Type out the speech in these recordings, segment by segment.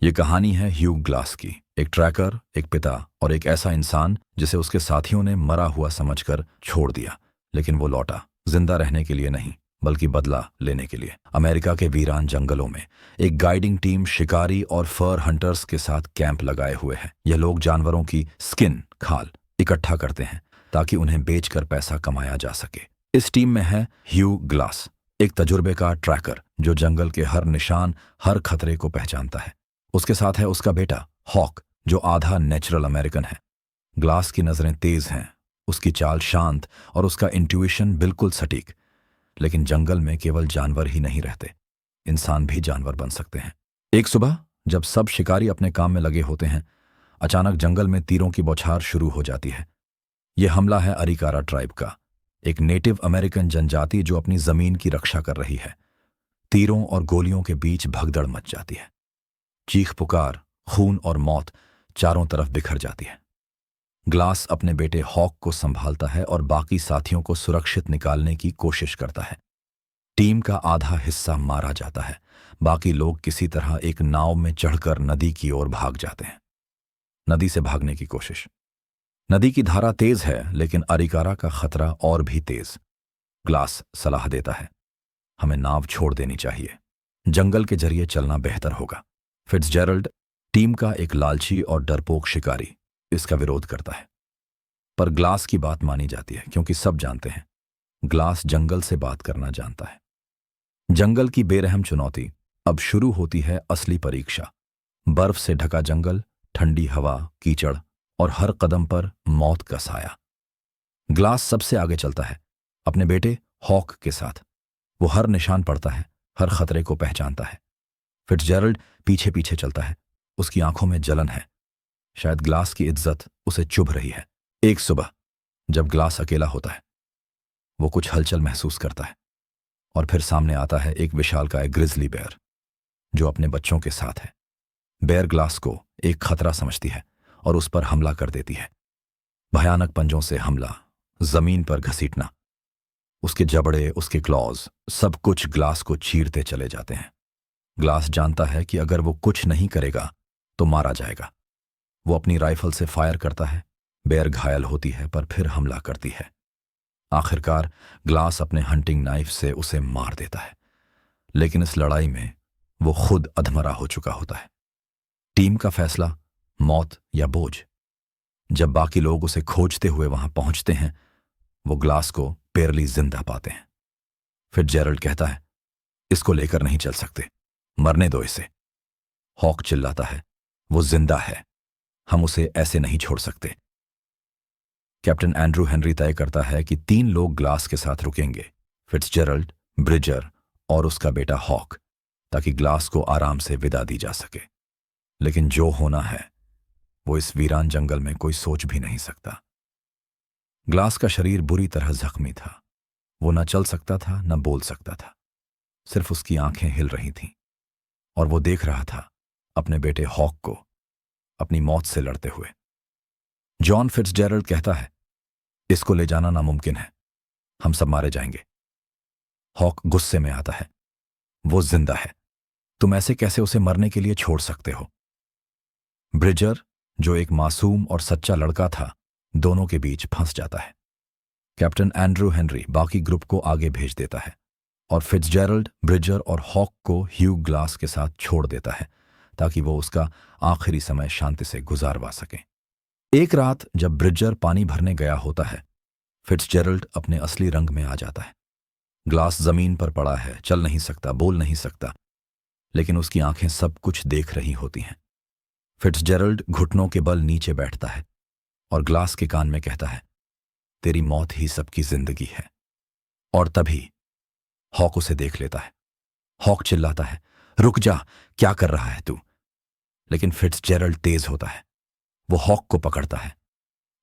ये कहानी है ह्यू ग्लास की, एक ट्रैकर, एक पिता और एक ऐसा इंसान जिसे उसके साथियों ने मरा हुआ समझकर छोड़ दिया। लेकिन वो लौटा, जिंदा रहने के लिए नहीं, बल्कि बदला लेने के लिए। अमेरिका के वीरान जंगलों में एक गाइडिंग टीम शिकारी और फर हंटर्स के साथ कैंप लगाए हुए है। यह लोग जानवरों की स्किन, खाल इकट्ठा करते हैं ताकि उन्हें बेचकर पैसा कमाया जा सके। इस टीम में है ह्यू ग्लास, एक तजुर्बेकार ट्रैकर जो जंगल के हर निशान, हर खतरे को पहचानता है। उसके साथ है उसका बेटा हॉक, जो आधा नेचुरल अमेरिकन है। ग्लास की नजरें तेज हैं, उसकी चाल शांत और उसका इंट्यूशन बिल्कुल सटीक। लेकिन जंगल में केवल जानवर ही नहीं रहते, इंसान भी जानवर बन सकते हैं। एक सुबह जब सब शिकारी अपने काम में लगे होते हैं, अचानक जंगल में तीरों की बौछार शुरू हो जाती है। यह हमला है अरिकारा ट्राइब का, एक नेटिव अमेरिकन जनजाति जो अपनी जमीन की रक्षा कर रही है। तीरों और गोलियों के बीच भगदड़ मच जाती है। चीख पुकार, खून और मौत चारों तरफ बिखर जाती है। ग्लास अपने बेटे हॉक को संभालता है और बाकी साथियों को सुरक्षित निकालने की कोशिश करता है। टीम का आधा हिस्सा मारा जाता है, बाकी लोग किसी तरह एक नाव में चढ़कर नदी की ओर भाग जाते हैं। नदी से भागने की कोशिश। नदी की धारा तेज है, लेकिन अरिकारा का खतरा और भी तेज। ग्लास सलाह देता है, हमें नाव छोड़ देनी चाहिए, जंगल के जरिए चलना बेहतर होगा। फिट्जजेरल्ड, टीम का एक लालची और डरपोक शिकारी, इसका विरोध करता है। पर ग्लास की बात मानी जाती है क्योंकि सब जानते हैं ग्लास जंगल से बात करना जानता है। जंगल की बेरहम चुनौती। अब शुरू होती है असली परीक्षा। बर्फ से ढका जंगल, ठंडी हवा, कीचड़ और हर कदम पर मौत का साया। ग्लास सबसे आगे चलता है, अपने बेटे हॉक के साथ। वो हर निशान पड़ता है, हर खतरे को पहचानता है। फिट्जजेरल्ड पीछे पीछे चलता है, उसकी आंखों में जलन है। शायद ग्लास की इज्जत उसे चुभ रही है। एक सुबह जब ग्लास अकेला होता है, वो कुछ हलचल महसूस करता है और फिर सामने आता है एक विशालकाय ग्रिजली बेयर जो अपने बच्चों के साथ है। बेयर ग्लास को एक खतरा समझती है और उस पर हमला कर देती है। भयानक पंजों से हमला, जमीन पर घसीटना, उसके जबड़े, उसके क्लॉज, सब कुछ ग्लास को चीरते चले जाते हैं। ग्लास जानता है कि अगर वो कुछ नहीं करेगा तो मारा जाएगा। वो अपनी राइफल से फायर करता है, बेयर घायल होती है पर फिर हमला करती है। आखिरकार ग्लास अपने हंटिंग नाइफ से उसे मार देता है, लेकिन इस लड़ाई में वो खुद अधमरा हो चुका होता है। टीम का फैसला, मौत या बोझ। जब बाकी लोग उसे खोजते हुए वहां पहुंचते हैं, वो ग्लास को पेरली जिंदा पाते हैं। फिर जेरल्ड कहता है, इसको लेकर नहीं चल सकते, मरने दो इसे। हॉक चिल्लाता है, वो जिंदा है, हम उसे ऐसे नहीं छोड़ सकते। कैप्टन एंड्रू हेनरी तय करता है कि 3 लोग ग्लास के साथ रुकेंगे, फिट्जजेरल्ड, ब्रिजर और उसका बेटा हॉक, ताकि ग्लास को आराम से विदा दी जा सके। लेकिन जो होना है वो इस वीरान जंगल में कोई सोच भी नहीं सकता। ग्लास का शरीर बुरी तरह जख्मी था। वो न चल सकता था, न बोल सकता था। सिर्फ उसकी आंखें हिल रही थीं और वो देख रहा था अपने बेटे हॉक को अपनी मौत से लड़ते हुए। जॉन फिट्जजेरल्ड कहता है, इसको ले जाना नामुमकिन है, हम सब मारे जाएंगे। हॉक गुस्से में आता है, वो जिंदा है, तुम ऐसे कैसे उसे मरने के लिए छोड़ सकते हो। ब्रिजर, जो एक मासूम और सच्चा लड़का था, दोनों के बीच फंस जाता है। कैप्टन एंड्रू हेनरी बाकी ग्रुप को आगे भेज देता है और फिट्जजेरल्ड, ब्रिजर और हॉक को ह्यू ग्लास के साथ छोड़ देता है ताकि वो उसका आखिरी समय शांति से गुजारवा सके। एक रात जब ब्रिजर पानी भरने गया होता है, फिट्जजेरल्ड अपने असली रंग में आ जाता है। ग्लास जमीन पर पड़ा है, चल नहीं सकता, बोल नहीं सकता, लेकिन उसकी आंखें सब कुछ देख रही होती हैं। फिट्जजेरल्ड घुटनों के बल नीचे बैठता है और ग्लास के कान में कहता है, तेरी मौत ही सबकी जिंदगी है। और तभी हॉक उसे देख लेता है। हॉक चिल्लाता है, रुक जा, क्या कर रहा है तू। लेकिन फिट्जजेरल्ड तेज होता है। वो हॉक को पकड़ता है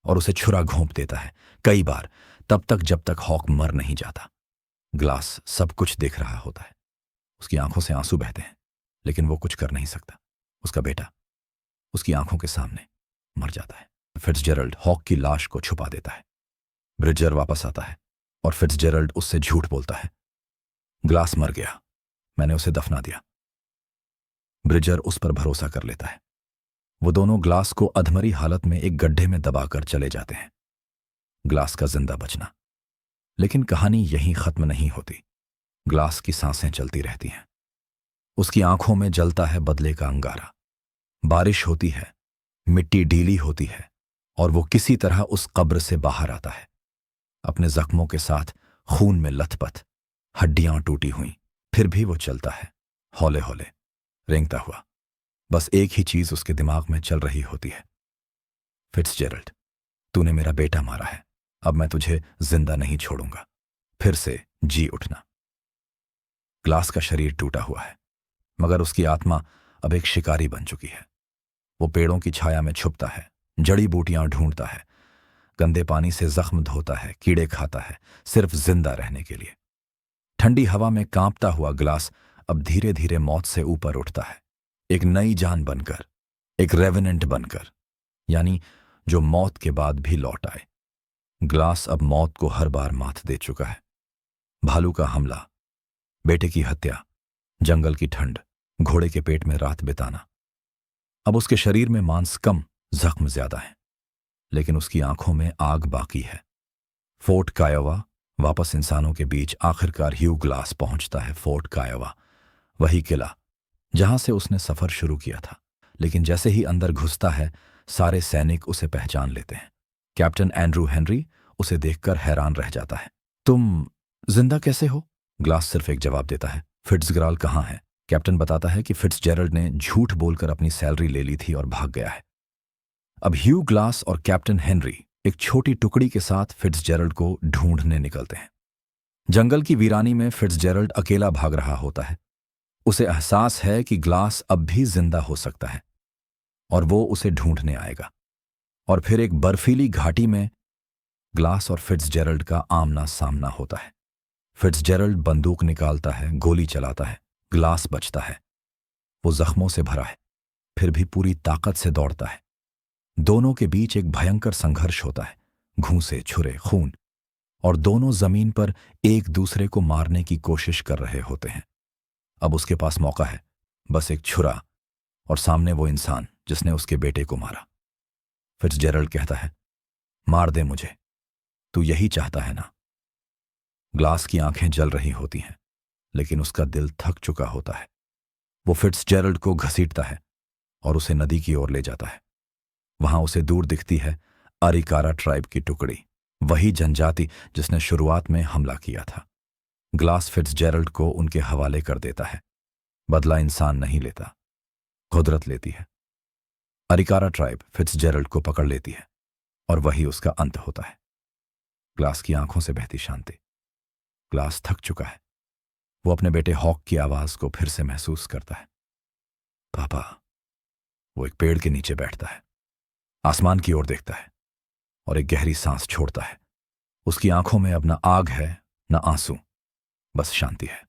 और उसे छुरा घोंप देता है, कई बार, तब तक जब तक हॉक मर नहीं जाता। ग्लास सब कुछ देख रहा होता है, उसकी आंखों से आंसू बहते हैं, लेकिन वो कुछ कर नहीं सकता। उसका बेटा उसकी आंखों के सामने मर जाता है। फिट्जजेरल्ड हॉक की लाश को छुपा देता है। ब्रिजर वापस आता है और फिट्जजेरल्ड उससे झूठ बोलता है, ग्लास मर गया, मैंने उसे दफना दिया। ब्रिजर उस पर भरोसा कर लेता है। वो दोनों ग्लास को अधमरी हालत में एक गड्ढे में दबाकर चले जाते हैं। ग्लास का जिंदा बचना। लेकिन कहानी यहीं खत्म नहीं होती। ग्लास की सांसें चलती रहती हैं। उसकी आंखों में जलता है बदले का अंगारा। बारिश होती है, मिट्टी ढीली होती है और वो किसी तरह उस कब्र से बाहर आता है, अपने जख्मों के साथ खून में लथपथ, हड्डियां टूटी हुई। फिर भी वो चलता है, हौले हौले, रेंगता हुआ। बस एक ही चीज उसके दिमाग में चल रही होती है, फिट्जजेरल्ड, तूने मेरा बेटा मारा है, अब मैं तुझे जिंदा नहीं छोड़ूंगा। फिर से जी उठना। ग्लास का शरीर टूटा हुआ है, मगर उसकी आत्मा अब एक शिकारी बन चुकी है। वो पेड़ों की छाया में छुपता है, जड़ी बूटियां ढूंढता है, गंदे पानी से जख्म धोता है, कीड़े खाता है, सिर्फ जिंदा रहने के लिए। ठंडी हवा में कांपता हुआ ग्लास अब धीरे धीरे मौत से ऊपर उठता है, एक नई जान बनकर, एक रेवेनेंट बनकर, यानी जो मौत के बाद भी लौट आए। ग्लास अब मौत को हर बार मात दे चुका है। भालू का हमला, बेटे की हत्या, जंगल की ठंड, घोड़े के पेट में रात बिताना। अब उसके शरीर में मांस कम, जख्म ज्यादा है, लेकिन उसकी आंखों में आग बाकी है। फोर्ट कायोवा, वापस इंसानों के बीच आखिरकार ह्यू ग्लास पहुंचता है। फोर्ट कायोवा, वही किला जहां से उसने सफर शुरू किया था। लेकिन जैसे ही अंदर घुसता है, सारे सैनिक उसे पहचान लेते हैं। कैप्टन एंड्रू हेनरी उसे देखकर हैरान रह जाता है। तुम जिंदा कैसे हो? ग्लास सिर्फ एक जवाब देता है, फिट्जग्राल कहाँ है? कैप्टन बताता है कि फिट्जजेरल्ड ने झूठ बोलकर अपनी सैलरी ले ली थी और भाग गया है। अब ह्यू ग्लास और कैप्टन हेनरी एक छोटी टुकड़ी के साथ फिट्जजेरल्ड को ढूंढने निकलते हैं। जंगल की वीरानी में फिट्जजेरल्ड अकेला भाग रहा होता है। उसे एहसास है कि ग्लास अब भी जिंदा हो सकता है और वो उसे ढूंढने आएगा। और फिर एक बर्फीली घाटी में ग्लास और फिट्जजेरल्ड का आमना सामना होता है। फिट्जजेरल्ड बंदूक निकालता है, गोली चलाता है, ग्लास बचता है। वो जख्मों से भरा है, फिर भी पूरी ताकत से दौड़ता है। दोनों के बीच एक भयंकर संघर्ष होता है, घूंसे, छुरे, खून, और दोनों जमीन पर एक दूसरे को मारने की कोशिश कर रहे होते हैं। अब उसके पास मौका है, बस एक छुरा, और सामने वो इंसान जिसने उसके बेटे को मारा। फिट्जजेरल्ड कहता है, मार दे मुझे, तू यही चाहता है ना? ग्लास की आंखें जल रही होती हैं, लेकिन उसका दिल थक चुका होता है। वो फिट्जजेरल्ड को घसीटता है और उसे नदी की ओर ले जाता है। वहां उसे दूर दिखती है अरिकारा ट्राइब की टुकड़ी, वही जनजाति जिसने शुरुआत में हमला किया था। ग्लास फिट्जजेरल्ड को उनके हवाले कर देता है। बदला इंसान नहीं लेता, कुदरत लेती है। अरिकारा ट्राइब फिट्जजेरल्ड को पकड़ लेती है और वही उसका अंत होता है। ग्लास की आंखों से बहती शांति। ग्लास थक चुका है। वो अपने बेटे हॉक की आवाज को फिर से महसूस करता है। पापा। वो एक पेड़ के नीचे बैठता है, आसमान की ओर देखता है और एक गहरी सांस छोड़ता है। उसकी आंखों में अब न आग है, न आंसू, बस शांति है।